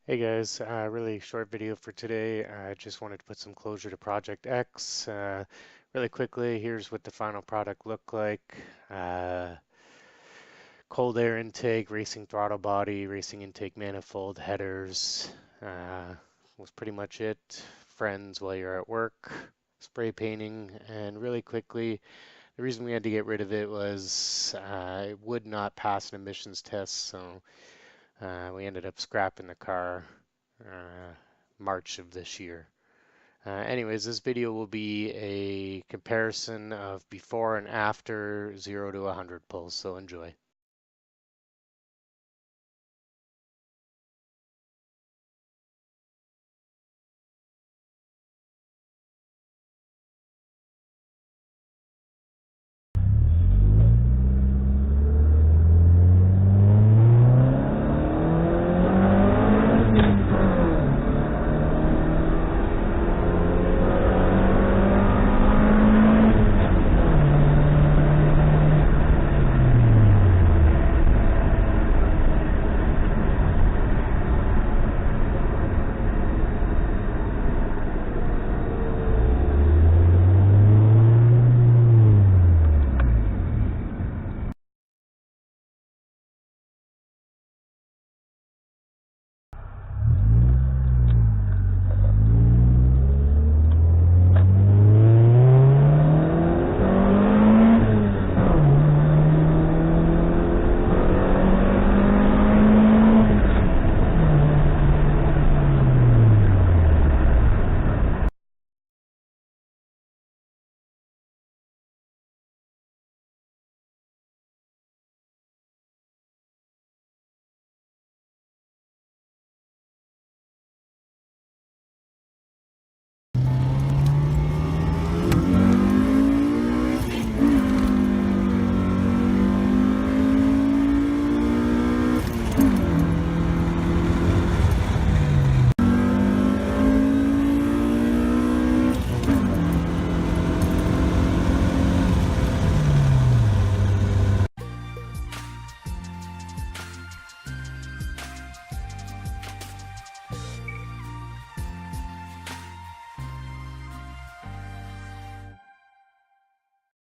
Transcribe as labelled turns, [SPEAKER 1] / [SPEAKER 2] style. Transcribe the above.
[SPEAKER 1] Hey guys, really short video for today. I just wanted to put some closure to Project X. Really quickly, here's what the final product looked like. Uh, Cold air intake, racing throttle body, racing intake manifold, headers, uh, was pretty much it. Friends while you're at work, spray painting, and really quickly, the reason we had to get rid of it was it would not pass an emissions test, so we ended up scrapping the car March of this year. Anyways, this video will be a comparison of before and after 0 to 100 pulls, so enjoy.